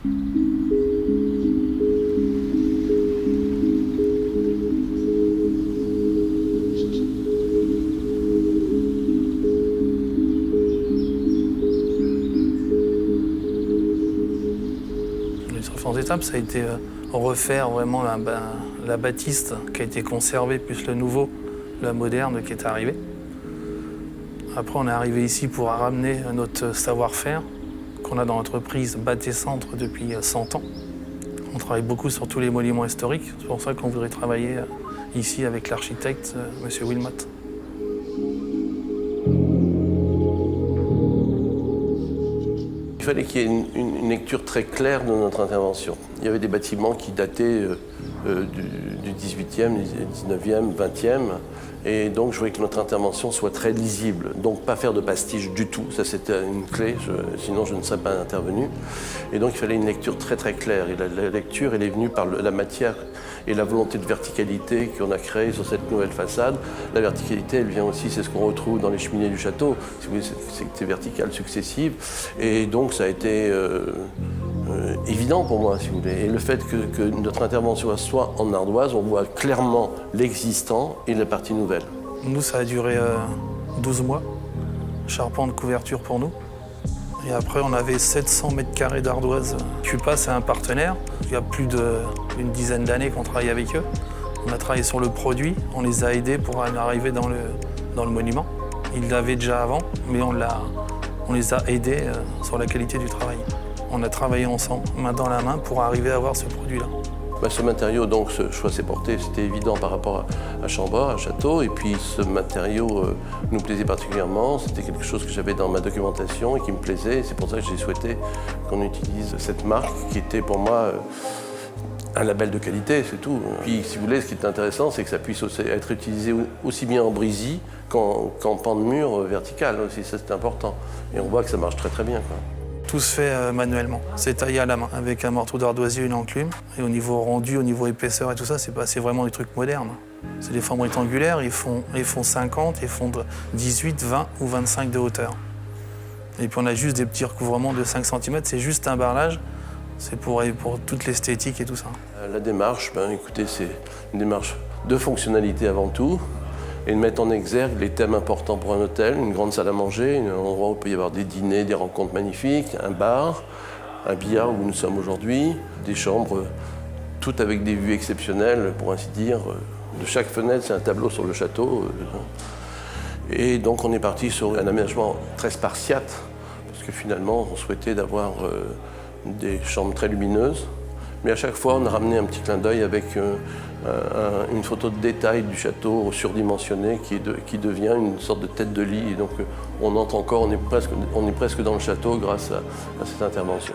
Les différentes étapes, ça a été refaire vraiment la bâtisse qui a été conservée, plus le nouveau, la moderne qui est arrivée. Après, on est arrivé ici pour ramener notre savoir-faire qu'on a dans l'entreprise Bâté Centre depuis 100 ans. On travaille beaucoup sur tous les monuments historiques. C'est pour ça qu'on voudrait travailler ici avec l'architecte, M. Wilmot. Il fallait qu'il y ait une lecture très claire de notre intervention. Il y avait des bâtiments qui dataient du 18e, 19e, 20e. Et donc, je voulais que notre intervention soit très lisible. Donc, pas faire de pastiche du tout. Ça, c'était une clé. Sinon, je ne serais pas intervenu. Et donc, il fallait une lecture très, très claire. Et la lecture, elle est venue par la matière et la volonté de verticalité qu'on a créée sur cette nouvelle façade. La verticalité, elle vient aussi, c'est ce qu'on retrouve dans les cheminées du château. Si vous voulez, c'est verticales successives. Et donc, ça a été évident pour moi, si vous voulez. Et le fait que notre intervention soit en ardoise, on voit clairement l'existant et la partie nouvelle. Nous, ça a duré 12 mois, charpente, couverture pour nous. Et après, on avait 700 mètres carrés d'ardoise. Cupa, c'est un partenaire. Il y a plus d'une dizaine d'années qu'on travaille avec eux. On a travaillé sur le produit, on les a aidés pour arriver dans le monument. Ils l'avaient déjà avant, mais on les a aidés sur la qualité du travail. On a travaillé ensemble, main dans la main, pour arriver à avoir ce produit-là. Ce matériau, donc, ce choix s'est porté, c'était évident par rapport à Chambord, à Château. Et puis ce matériau nous plaisait particulièrement. C'était quelque chose que j'avais dans ma documentation et qui me plaisait. C'est pour ça que j'ai souhaité qu'on utilise cette marque qui était pour moi un label de qualité, c'est tout. Puis si vous voulez, ce qui est intéressant, c'est que ça puisse aussi être utilisé aussi bien en brésis qu'en pan de mur vertical aussi. Ça, c'est important. Et on voit que ça marche très très bien, quoi. Tout se fait manuellement, c'est taillé à la main, avec un morceau d'ardoisier et une enclume. Et au niveau rendu, au niveau épaisseur et tout ça, c'est vraiment des trucs modernes. C'est des formes rectangulaires, ils font 50, ils font 18, 20 ou 25 de hauteur. Et puis on a juste des petits recouvrements de 5 cm, c'est juste un barrelage, c'est pour toute l'esthétique et tout ça. La démarche, écoutez, c'est une démarche de fonctionnalité avant tout, et de mettre en exergue les thèmes importants pour un hôtel, une grande salle à manger, un endroit où il peut y avoir des dîners, des rencontres magnifiques, un bar, un billard où nous sommes aujourd'hui, des chambres, toutes avec des vues exceptionnelles, pour ainsi dire. De chaque fenêtre, c'est un tableau sur le château. Et donc on est parti sur un aménagement très spartiate, parce que finalement, on souhaitait d'avoir des chambres très lumineuses. Mais à chaque fois, on a ramené un petit clin d'œil avec une photo de détail du château surdimensionné qui devient une sorte de tête de lit. Et donc, on entre encore, on est presque dans le château grâce à cette intervention.